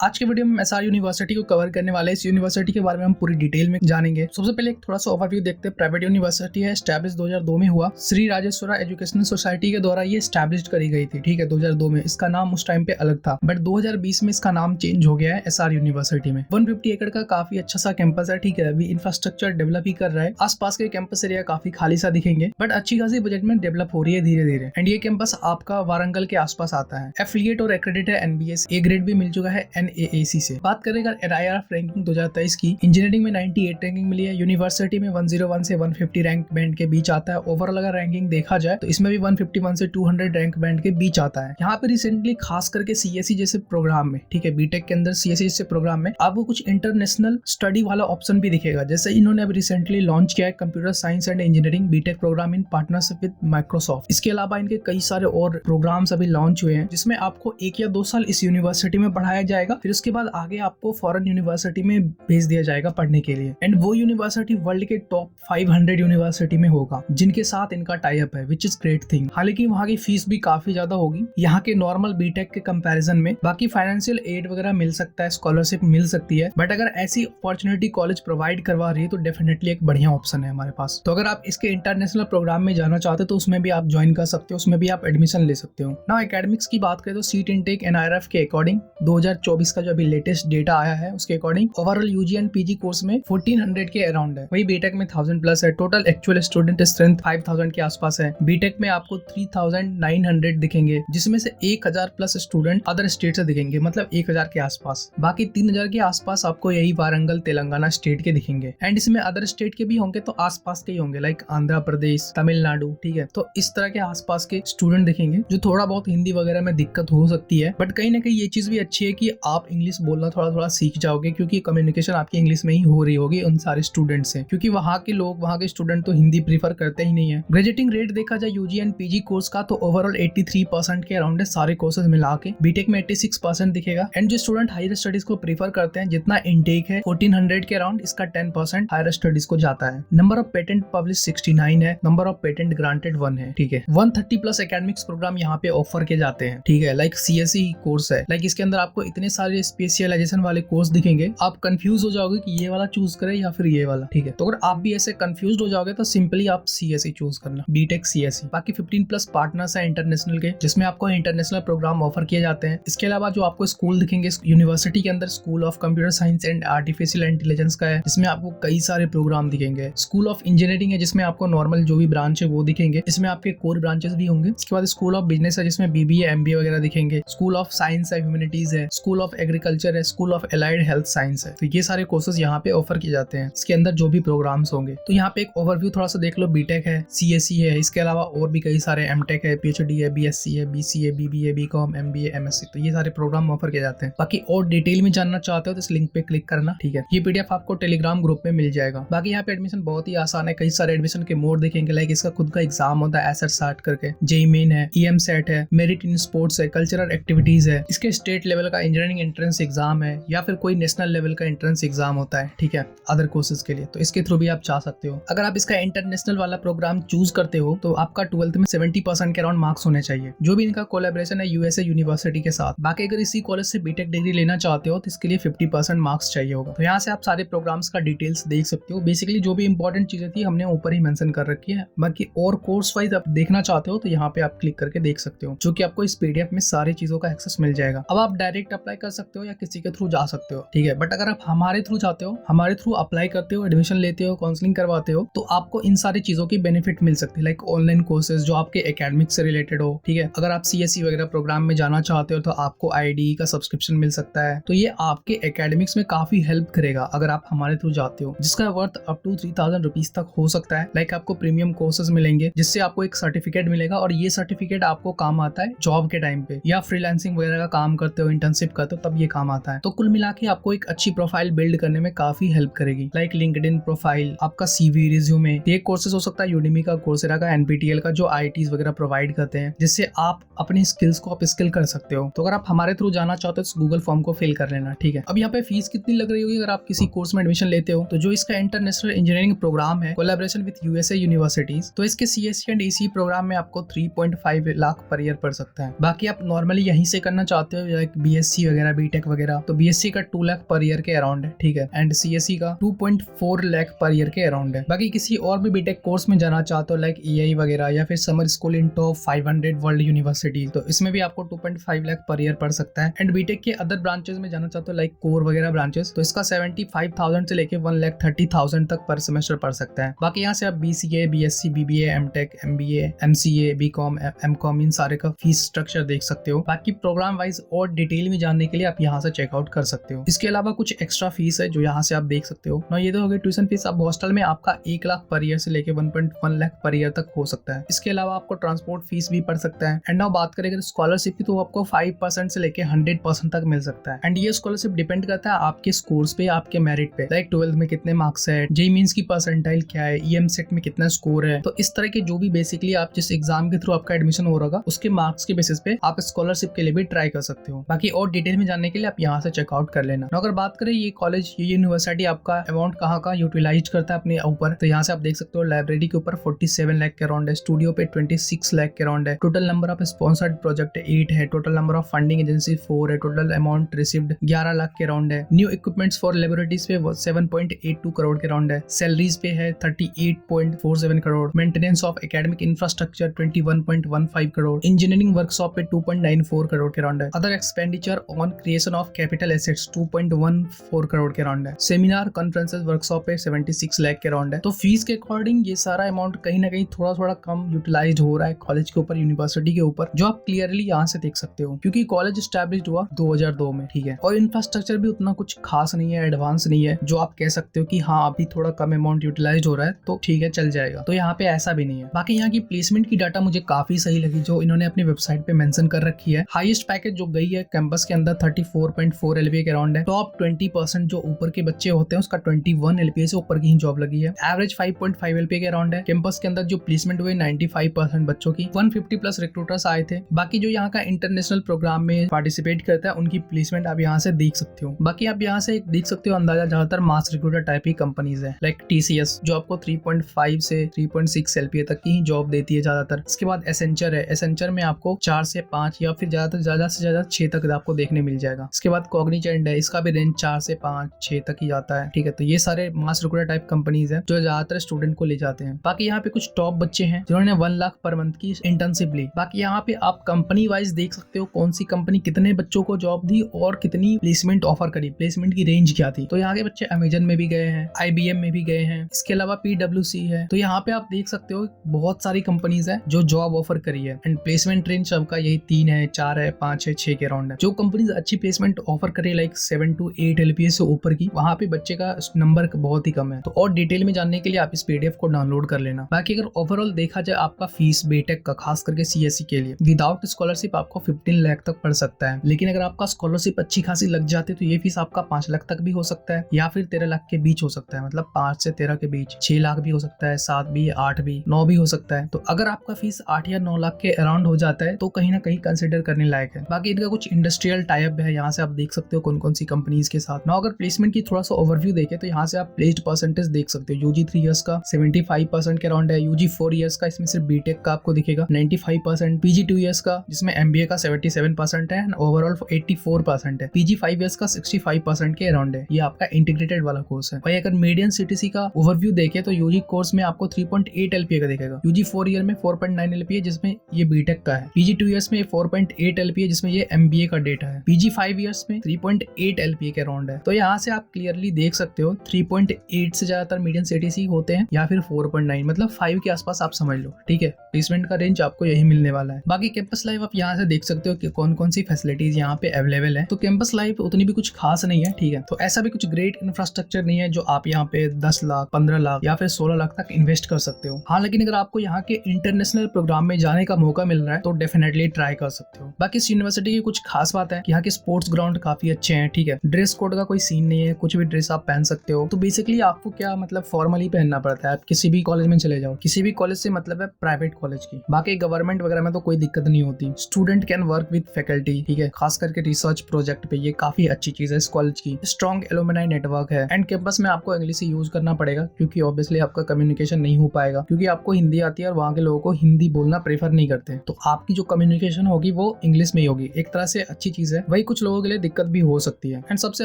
आज के वीडियो में एसआर यूनिवर्सिटी को कवर करने वाले इस यूनिवर्सिटी के बारे में हम पूरी डिटेल में जानेंगे। सबसे पहले एक थोड़ा सा ओवरव्यू देखते हैं। प्राइवेट यूनिवर्सिटी है, एस्टैब्लिश 2002 में हुआ। श्री राजेश्वरा एजुकेशनल सोसाइटी के द्वारा ये एस्टैब्लिश करी गई थी, ठीक है, 2002 में। इसका नाम उस टाइम पे अलग था, बट 2020 में इसका नाम चेंज हो गया है एसआर यूनिवर्सिटी में। 150 एकड़ का काफी अच्छा सा कैंपस है, ठीक है। अभी इंफ्रास्ट्रक्चर डेवलप ही कर रहा है। आसपास के कैंपस एरिया काफी खाली सा दिखेंगे, बट अच्छी खासी बजट में डेवलप हो रही है धीरे धीरे। एंड ये कैंपस आपका वारंगल के आसपास आता है। एफिलिएट और एक्रेडिट है एनबीएस, ए ग्रेड भी मिल चुका है एनएएसी से। बात करेगा NIRF रैंकिंग 2023 की, इंजीनियरिंग में 98 रैंकिंग मिली है। यूनिवर्सिटी में 101 से 150 रैंक बैंड के बीच आता है। ओवरऑल अगर रैंकिंग देखा जाए तो इसमें भी 151 से 200 रैंक बैंड के बीच आता है। यहाँ पे रिसेंटली खास करके CSE जैसे प्रोग्राम में, ठीक है, बीटेक के अंदर CSE जैसे प्रोग्राम में आपको कुछ इंटरनेशनल स्टडी वाला ऑप्शन भी दिखेगा। जैसे इन्होंने अभी रिसेंटली लॉन्च किया है computer science and engineering BTech program in partnership with Microsoft. इसके अलावा इनके कई सारे और प्रोग्राम्स अभी लॉन्च हुए हैं, जिसमें आपको 1 या 2 साल इस यूनिवर्सिटी में पढ़ाया जाएगा। फिर उसके बाद आगे आपको फॉरेन यूनिवर्सिटी में भेज दिया जाएगा पढ़ने के लिए। एंड वो यूनिवर्सिटी वर्ल्ड के टॉप 500 यूनिवर्सिटी में होगा, जिनके साथ इनका टाई अप है, विच इज ग्रेट थिंग। हालांकि वहाँ की फीस भी काफी ज्यादा होगी यहाँ के नॉर्मल बीटेक के कंपैरिजन में। बाकी फाइनेंशियल एड वगैरह मिल सकता है, स्कॉलरशिप मिल सकती है, बट अगर ऐसी अपॉर्चुनिटी कॉलेज प्रोवाइड करवा रही है तो डेफिनेटली एक बढ़िया ऑप्शन है हमारे पास। तो अगर आप इसके इंटरनेशनल प्रोग्राम में जाना चाहते हो तो उसमें भी आप ज्वाइन कर सकते हो, उसमें भी आप एडमिशन ले सकते हो। नाउ एकेडमिक्स की बात करें तो सीट इनटेक NIRF के अकॉर्डिंग 2024 का जो अभी लेटेस्ट डेटा आया है उसके according overall UG and PG course में 1400 के अराउंड है। वही बीटेक में 1000 प्लस है। टोटल एक्चुअल स्टूडेंट स्ट्रेंथ 5000 के आसपास है। बीटेक में आपको 3900 दिखेंगे, जिसमें से 1000 प्लस स्टूडेंट अदर स्टेट से दिखेंगे, मतलब 1000 के आसपास। बाकी 3000 के आसपास आपको यही वारंगल तेलंगाना स्टेट के दिखेंगे। एंड इसमें अदर स्टेट के भी होंगे तो आसपास के ही होंगे, लाइक आंध्र प्रदेश, तमिलनाडु, ठीक है। तो इस तरह के आसपास के स्टूडेंट दिखेंगे, जो थोड़ा बहुत हिंदी वगैरह में दिक्कत हो सकती है, बट कहीं ना कहीं ये चीज भी अच्छी है कि आप इंग्लिश बोलना थोड़ा थोड़ा सीख जाओगे, क्योंकि कम्युनिकेशन आपकी इंग्लिश में ही हो रही होगी उन सारे स्टूडेंट से, क्योंकि वहाँ के लोग, वहाँ के स्टूडेंट तो हिंदी प्रीफर करते ही नहीं है। ग्रेजुएटिंग रेट देखा जाए यूजी एंड पीजी कोर्स का तो ओवरऑल 83% के अराउंड है सारे कोर्सेज मिला के। बीटेक में 86% दिखेगा। एंड जो स्टूडेंट हायर स्टडीज को प्रीफर करते हैं, जितना इनटेक है 1400 के अराउंड, इसका 10% हायर स्टडीज को जाता है। नंबर ऑफ पेटेंट पब्लिश 69 है, नंबर ऑफ पेटेंट ग्रांटेड 1 है, ठीक है। 130 प्लस एकेडमिक्स प्रोग्राम यहाँ पे ऑफर के जाते हैं, ठीक है। लाइक CSE कोर्स है, लाइक इसके अंदर आपको इतने सारे स्पेशलाइजेशन वाले कोर्स दिखेंगे, आप कंफ्यूज हो जाओगे कि ये वाला चूज करें या फिर ये वाला, ठीक है। तो अगर आप भी ऐसे कंफ्यूज हो जाओगे तो सिंपली आप CSE चूज करना, बीटेक CSE। बाकी 15 प्लस पार्टनर्स है इंटरनेशनल के, जिसमें आपको इंटरनेशनल प्रोग्राम ऑफर किए जाते हैं। इसके अलावा जो आपको स्कूल दिखेंगे यूनिवर्सिटी के अंदर, school of computer science and artificial intelligence का है, जिसमें आपको कई सारे प्रोग्राम दिखेंगे। स्कूल ऑफ इंजीनियरिंग है, जिसमें आपको नॉर्मल जो भी ब्रांच है वो दिखेंगे, इसमें आपके कोर ब्रांचेस भी होंगे। इसके बाद स्कूल ऑफ बिजनेस है, जिसमें BBA MBA वगैरह दिखेंगे। स्कूल ऑफ साइंस है, ह्यूमैनिटीज है, स्कूल ऑफ एग्रीकल्चर है, school of allied health science है। तो ये सारे कोर्सेज यहाँ पे ऑफर किए जाते हैं, इसके अंदर जो भी प्रोग्राम्स होंगे। तो यहाँ पे एक ओवरव्यू थोड़ा सा देख लो। बीटेक है, CSE है, इसके अलावा और भी कई सारे MTech है, PhD है, BSc है, BCA, BBA, BCom, MBA, MSc, तो ये सारे प्रोग्राम ऑफर किए जाते हैं। बाकी और डिटेल में जानना चाहते हो तो इस लिंक पे क्लिक करना, ठीक है। ये PDF आपको टेलीग्राम ग्रुप में मिल जाएगा। बाकी यहाँ पे एडमिशन बहुत ही आसान है, कई सारे एडमिशन के मोड देखेंगे, लाइक इसका खुद का एग्जाम होता है SR60 करके, JEE मेन है, EMSET है, मेरिट इन स्पोर्ट्स है, कल्चरल एक्टिविटीज है, इसके स्टेट लेवल का इंजीनियरिंग एंट्रेंस एग्जाम है, या फिर कोई नेशनल लेवल का एंट्रेंस एग्जाम होता है, ठीक है, अदर कोर्सेज के लिए। तो इसके थ्रू भी आप जा सकते हो। अगर आप इसका इंटरनेशनल वाला प्रोग्राम चूज करते हो तो आपका 12th में 70% के अराउंड मार्क्स होने चाहिए, जो भी इनका कोलैबोरेशन है USA यूनिवर्सिटी के साथ। बाकी अगर इसी कॉलेज से बीटेक डिग्री लेना चाहते हो तो इसके लिए 50% मार्क्स चाहिए होगा। तो यहाँ से आप सारे प्रोग्राम्स का डिटेल्स देख सकते हो। बेसिकली जो भी इंपॉर्टेंट चीजें थी हमने ऊपर ही मेंशन कर रखी है। बाकी और कोर्स वाइज आप देखना चाहते हो तो यहाँ पे आप क्लिक करके देख सकते हो, जो कि आपको इस PDF में सारी चीजों का एक्सेस मिल जाएगा। अब आप डायरेक्ट अप्लाई कर सकते हो या किसी के थ्रू जा सकते हो, ठीक है। बट अगर आप हमारे थ्रू जाते हो, हमारे थ्रू अप्लाई करते हो, एडमिशन लेते हो, काउंसलिंग करवाते हो, तो आपको इन सारी चीजों की बेनिफिट मिल सकती है, लाइक ऑनलाइन कोर्सेज जो आपके एकेडमिक्स से रिलेटेड हो, ठीक है। अगर आप CSE वगैरह प्रोग्राम में जाना चाहते हो तो आपको IDE का सब्सक्रिप्शन मिल सकता है। तो ये आपके एकेडमिक्स में काफी हेल्प करेगा अगर आप हमारे थ्रू जाते हो, जिसका वर्थ अप टू 3000 रुपीज तक हो सकता है। लाइक आपको प्रीमियम कोर्सेज मिलेंगे, जिससे आपको एक सर्टिफिकेट मिलेगा, और ये सर्टिफिकेट आपको काम आता है जॉब के टाइम पे, या फ्रीलांसिंग वगैरह का काम करते हो, इंटर्नशिप करते हो, तब ये काम आता है। तो कुल मिला के आपको एक अच्छी प्रोफाइल बिल्ड करने में काफी हेल्प करेगी, लाइक लिंक्डइन प्रोफाइल, आपका CV, रिज्यूमे। ये कोर्सेज हो सकता है यूडेमी का, कोर्सेरा का, NPTEL का, जो IITs वगैरह प्रोवाइड करते हैं, जिससे आप अपनी स्किल्स को अप स्किल कर सकते हो। तो अगर आप हमारे थ्रू जाना चाहते हो तो गूगल फॉर्म को फिल कर लेना, ठीक है। अब यहाँ पे फीस कितनी लग रही होगी अगर आप किसी कोर्स में एडमिशन लेते हो तो जो इसका इंटरनेशनल इंजीनियरिंग प्रोग्राम है, कोलैबोरेशन विद USA यूनिवर्सिटीज, तो इसके CSE एंड ECE प्रोग्राम में आपको 3.5 लाख पर ईयर पड़ सकता है। बाकी आप नॉर्मली यहीं से करना चाहते हो, लाइक BSc वगैरह वगैरह, बीटेक वगैरह, तो बीएससी का 2 लाख पर ईयर के अराउंड है, ठीक है, एंड सीएससी का 2.4 लाख पर ईयर के अराउंड है। बाकी किसी और भी बीटेक कोर्स में जाना चाहते हो लाइक ईआई वगैरह या फिर समर स्कूल इन टॉप 500 वर्ल्ड यूनिवर्सिटी, तो इसमें भी आपको 2.5 लाख पर ईयर पड़ सकता है। एंड बीटेक के अदर ब्रांचेस में जाना चाहते हो लाइक कोर वगैरह ब्रांचेस, तो इसका 75,000 से लेके 1,30,000 तक पर सेमेस्टर पड़ सकता है। बाकी यहाँ से आप BCA, BSc, BBA, MTech, MBA, MCA, BCom, MCom इन सारे का फीस स्ट्रक्चर देख सकते हो। बाकी प्रोग्राम वाइज और डिटेल में जानने के लिए आप यहाँ से चेकआउट कर सकते हो। इसके अलावा कुछ एक्स्ट्रा फीस है जो यहाँ से आप देख सकते हो ना। ये तो हो गई ट्यूशन फीस। अब हॉस्टल में आपका 1 लाख पर ईयर से लेके 1.1 लाख पर ईयर तक हो सकता है। इसके अलावा आपको ट्रांसपोर्ट फीस भी पड़ सकता है। एंड नाउ बात करें अगर स्कॉलरशिप की, तो आपको 5% से लेके 100% तक मिल सकता है। एंड ये स्कॉलरशिप डिपेंड करता है आपके स्कोर्स पे, आपके मेरिट पे, लाइक 12th में कितने मार्क्स है, जेईई मींस की परसेंटाइल क्या है, ईएमसेट में कितना स्कोर है। तो इस तरह के जो भी बेसिकली आप जिस एग्जाम के थ्रू आपका एडमिशन हो रहा होगा उसके मार्क्स के बेसिस पे आप स्कॉलरशिप के लिए भी ट्राई कर सकते हो। बाकी और डिटेल में जानने के लिए आप यहाँ से चेकआउट कर लेना। अगर बात करें ये कॉलेज, ये यूनिवर्सिटी आपका अमाउंट कहाँ का यूटिलाइज करता है अपने ऊपर, तो यहाँ से आप देख सकते हो लाइब्रेरी के ऊपर 47 लाख के अराउंड है, स्टूडियो पे 26 लाख के अराउंड है, total number of sponsored project 8 है, total number of funding agency 4 है, टोटल अमाउंट रिसीव्ड 11 लाख के अराउंड है, न्यू इक्विपमेंट्स फॉर लेबोरेटरीज पे 7.82 करोड़ के अराउंड है, सैलरीज पे है 38.47 crore, maintenance of academic infrastructure 21.15 crore, engineering workshop पे 2.94 करोड़ के अराउंड है, other expenditure on creation of capital assets 2.14 crore के अराउंड है, सेमिनार कॉन्फ्रेंसेस वर्कशॉप पे 76 लाख के अराउंड है। तो फीस के अकॉर्डिंग ये सारा अमाउंट कहीं ना कहीं थोड़ा थोड़ा कम यूटिलाइज हो रहा है कॉलेज के ऊपर, यूनिवर्सिटी के ऊपर, जो आप क्लियरली यहाँ से देख सकते हो, क्योंकि कॉलेज एस्टैब्लिश्ड हुआ 2002 में, ठीक है, और इंफ्रास्ट्रक्चर भी उतना कुछ खास नहीं है, एडवांस नहीं है, जो आप कह सकते हो कि हाँ अभी थोड़ा कम अमाउंट यूटिलाइज हो रहा है तो ठीक है चल जाएगा। तो यहाँ पे ऐसा भी नहीं है। बाकी यहाँ की प्लेसमेंट की डाटा मुझे काफी सही लगी जो इन्होंने अपनी वेबसाइट पे मेंशन कर रखी है। हाईएस्ट पैकेज जो गई है कैंपस के अंदर 34.4 LPA के अराउंड है। टॉप 20% जो ऊपर के बच्चे होते हैं उसका 21 LPA से ऊपर की ही जॉब लगी है। एवरेज 5.5 LPA के अराउंड है। कैंपस के अंदर जो प्लेसमेंट हुए 95% बच्चों की, 150+ रिक्रूटर्स आए थे। बाकी जो यहाँ का इंटरनेशनल प्रोग्राम में पार्टिसिपेट करता है उनकी प्लेसमेंट आप यहाँ से देख सकते हो। बाकी आप यहाँ से देख सकते हो अंदाजा, ज्यादातर मास रिक्रूटर टाइप ही कंपनीज है, लाइक TCS जो आपको 3.5 से 3.6 LPA तक की ही जॉब देती है ज्यादातर। इसके बाद एसेंचर है, एसेंचर में आपको 4 से 5 या फिर ज्यादा से ज्यादा 6 तक आपको देखने मिल जाएगा। इसके बाद कॉग्निजेंट है, इसका भी रेंज 4 से 5 6 तक ही जाता है, ठीक है। तो ये सारे मास रिक्रूटर टाइप कंपनीज है जो ज्यादातर स्टूडेंट को ले जाते हैं। बाकी यहाँ पे कुछ टॉप बच्चे हैं जिन्होंने 1 लाख पर मंथ की इंटर्नशिप ली। बाकी यहाँ पे आप कंपनी वाइज देख सकते हो कौन सी कंपनी कितने बच्चों को जॉब दी और कितनी प्लेसमेंट ऑफर करी, प्लेसमेंट की रेंज क्या थी। तो यहाँ के बच्चे अमेजन में भी गए हैं, IBM में भी गए हैं, इसके अलावा PwC है। तो यहाँ पे आप देख सकते हो बहुत सारी कंपनीज है जो जॉब ऑफर करी है। एंड प्लेसमेंट रेंज सबका यही 3 है, 4 है, 5 है, 6 के अराउंड है। जो कंपनीज अच्छी प्लेसमेंट ऑफर करे लाइक 7 to 8 LPA से ऊपर की, वहाँ पे बच्चे का नंबर बहुत ही कम है। तो और डिटेल में जानने के लिए आप इस PDF को डाउनलोड कर लेना। बाकी अगर ओवरऑल देखा जाए आपका फीस बीटेक का खास करके CSE के लिए विदाउट स्कॉलरशिप आपको 15 लाख तक पड़ सकता है। लेकिन अगर आपका स्कॉलरशिप अच्छी खासी लग जाती है तो ये फीस आपका 5 लाख तक भी हो सकता है या फिर 13 लाख के बीच हो सकता है। मतलब 5 से 13 के बीच, 6 लाख भी हो सकता है, 7 भी, 8 भी, 9 भी हो सकता है। तो अगर आपका फीस 8 या 9 लाख के अराउंड हो जाता है तो कहीं ना कहीं कंसिडर करने लायक है। बाकी इनका कुछ इंडस्ट्रियल टाइप है, यहाँ से आप देख सकते हो कौन कौन सी कंपनीज के साथ। ना अगर प्लेसमेंट की थोड़ा सा ओवरव्यू देखे तो यहाँ से आप प्लेस्ड परसेंटेज देख सकते हो। UG 3 इयर्स का 75% के अराउंड है, UG 4 इयर्स का इसमें सिर्फ बीटेक का आपको दिखेगा 95%, PG 2 इयर्स का जिसमें MBA का 77% है, ओवरऑल 84% है, PG 5 इयर्स का 65% के अराउंड है। ये आपका इंटीग्रेटेड वाला कोर्स है। भाई अगर मीडियन CTC का ओवरव्यू देखे तो UG कोर्स में आपको 3.8 LPA का दिखेगा, UG 4 ईयर में 4.9 LPA जिसमें ये बीटेक का है, PG 2 इयर्स में 4.8 LPA जिसमें ये MBA का डेटा है, PG 5 इयर्स में 3.8 LPA के अराउंड है। तो यहाँ से आप क्लियरली देख सकते हो 3.8 से ज्यादातर मीडियन CTC होते हैं या फिर 4.9, मतलब 5 के आसपास आप समझ लो, ठीक है। प्लेसमेंट का रेंज आपको यही मिलने वाला है। बाकी कैंपस लाइफ आप यहाँ से देख सकते हो कि कौन कौन सी फैसिलिटीज यहाँ पे अवेलेबल है। तो कैंपस लाइफ उतनी भी कुछ खास नहीं है, ठीक है। तो ऐसा भी कुछ ग्रेट इंफ्रास्ट्रक्चर नहीं है जो आप यहाँ पे 10 लाख 15 लाख या फिर 16 लाख तक इन्वेस्ट कर सकते हो। हाँ, लेकिन अगर आपको यहाँ के इंटरनेशनल प्रोग्राम में जाने का मौका मिल रहा है तो डेफिनेटली ट्राई कर सकते हो। बाकी इस यूनिवर्सिटी की कुछ खास बात है कि यहाँ के स्पोर्ट्स ग्राउंड काफी अच्छे हैं, ठीक है। ड्रेस कोड का कोई सीन नहीं है, कुछ भी ड्रेस आप पहन सकते हो। तो बेसिकली आपको क्या मतलब फॉर्मली पहनना पड़ता है, आप किसी भी कॉलेज में चले जाओ, किसी भी कॉलेज से मतलब है प्राइवेट कॉलेज की। बाकी गवर्नमेंट वगैरह में तो कोई दिक्कत नहीं होती। Student can work with faculty, ठीक है, खास करके रिसर्च प्रोजेक्ट पे ये काफी अच्छी चीज है इस कॉलेज की। स्ट्रॉन्ग एलुमनाई नेटवर्क है। एंड कैंपस में आपको इंग्लिश यूज करना पड़ेगा क्योंकि ऑब्वियसली आपका कम्युनिकेशन नहीं हो पाएगा क्योंकि आपको हिंदी आती है और वहाँ के लोगों को हिंदी बोलना प्रेफर नहीं करते। तो आपकी जो कम्युनिकेशन होगी वो इंग्लिश में ही होगी, एक तरह से अच्छी चीज है। वही वही कुछ लोगों के लिए दिक्कत भी हो सकती है। एंड सबसे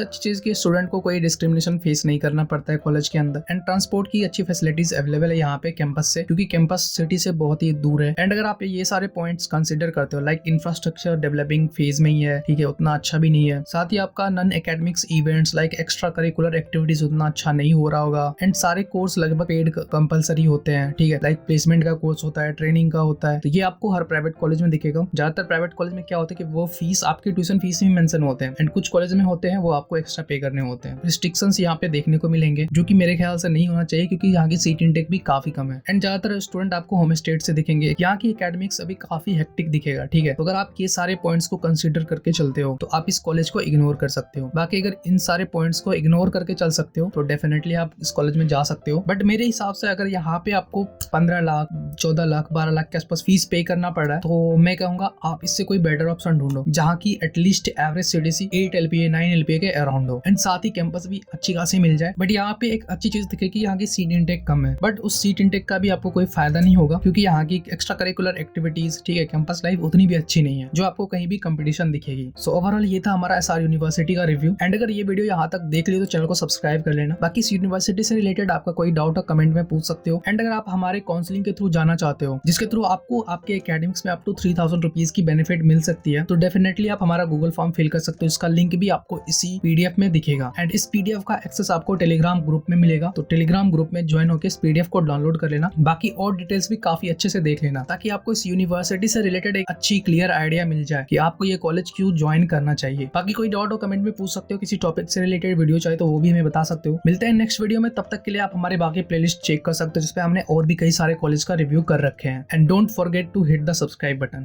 अच्छी चीज की स्टूडेंट को कोई डिस्क्रिमिनेशन फेस नहीं करना पड़ता है कॉलेज के अंदर। एंड ट्रांसपोर्ट की अच्छी फैसिलिटीज अवेलेबल है यहाँ पे कैंपस से, क्योंकि कैंपस सिटी से बहुत ही दूर है। एंड अगर आप ये सारे पॉइंट्स कंसिडर करते हो, लाइक इंफ्रास्ट्रक्चर डेवलपिंग फेज में ही है, ठीक है, उतना अच्छा भी नहीं है। साथ ही आपका non academics events like extra curricular activities उतना अच्छा नहीं हो रहा होगा। एंड सारे कोर्स लगभग पेड कंपलसरी होते हैं, ठीक है, लाइक प्लेसमेंट का कोर्स होता है, ट्रेनिंग का होता है। तो ये आपको हर प्राइवेट कॉलेज में दिखेगा। ज्यादातर प्राइवेट कॉलेज में क्या होता है कि वो फीस आपकी ट्यूशन फीस में मेंशन होते हैं। एंड कुछ कॉलेज में होते हैं वो आपको एक्स्ट्रा पे करने होते हैं। रिस्ट्रिक्शंस यहाँ पे देखने को मिलेंगे, जो कि मेरे ख्याल से नहीं होना चाहिए, क्योंकि यहाँ की सीट इंटेक भी काफी कम है। एंड ज्यादातर स्टूडेंट आपको होम स्टेट से दिखेंगे। यहाँ की एकेडमिक्स अभी काफी हेक्टिक दिखेगा, ठीक है। तो अगर आप ये सारे पॉइंट्स को कंसीडर करके चलते हो तो आप इस कॉलेज को इग्नोर कर सकते हो। बाकी अगर इन सारे पॉइंट्स को इग्नोर करके चल सकते हो तो डेफिनेटली आप इस कॉलेज में जा सकते हो। बट मेरे हिसाब से अगर यहाँ पे आपको 15 लाख 14 लाख 12 लाख के आसपास फीस पे करना पड़ रहा है, तो मैं कहूंगा आप इससे कोई बेटर ऑप्शन ढूंढो, जहाँ की at least average CDC 8 LPA 9 LPA के अराउंड हो। एंड साथ ही कैंपस भी अच्छी खासी मिल जाए। बट यहाँ पे एक अच्छी चीज दिखेगी, यहाँ की सीट इंटेक कम है। बट उस सीट इंटेक का भी आपको कोई फायदा नहीं होगा, क्योंकि यहाँ की एक्स्ट्रा करिकुलर एक्टिविटीज, ठीक है, कैंपस लाइफ उतनी भी अच्छी नहीं है जो आपको कहीं भी कंपटीशन दिखेगी। सो ओवरऑल ये था हमारा SR यूनिवर्सिटी का रिव्यू। एंड अगर ये वीडियो यहाँ तक देख लिया तो चैनल को सब्सक्राइब कर लेना। बाकी इस यूनिवर्सिटी से रिलेटेड आपका कोई डाउट है कमेंट में पूछ सकते हो। एंड अगर आप हमारे काउंसलिंग के थ्रू जाना चाहते हो, जिसके थ्रू आपको आपके एकेडमिक्स में अप टू 3000 रुपीज की बेनिफिट मिल सकती है, तो डेफिनेटली आप हमारा गूगल फॉर्म फिल कर सकते हो। इसका लिंक भी आपको इसी PDF में दिखेगा। एंड इस PDF का एक्सेस आपको टेलीग्राम ग्रुप में मिलेगा, तो टेलीग्राम ग्रुप में ज्वाइन होकर इस PDF को डाउनलोड कर लेना। बाकी और डिटेल्स भी काफी अच्छे से देख लेना, ताकि आपको इस यूनिवर्सिटी से रिलेटेड एक अच्छी क्लियर आइडिया मिल जाए कि आपको ये कॉलेज क्यों ज्वाइन करना चाहिए। बाकी कोई डाउट हो कमेंट में पूछ सकते हो। किसी टॉपिक से रिलेटेड वीडियो चाहिए तो वो भी हमें बता सकते हो। मिलते हैं नेक्स्ट वीडियो में, तब तक के लिए आप हमारे बाकी प्लेलिस्ट चेक कर सकते हो, जिसपे हमने और भी कई सारे कॉलेज का रिव्यू कर रखे हैं। And don't forget to hit the subscribe button.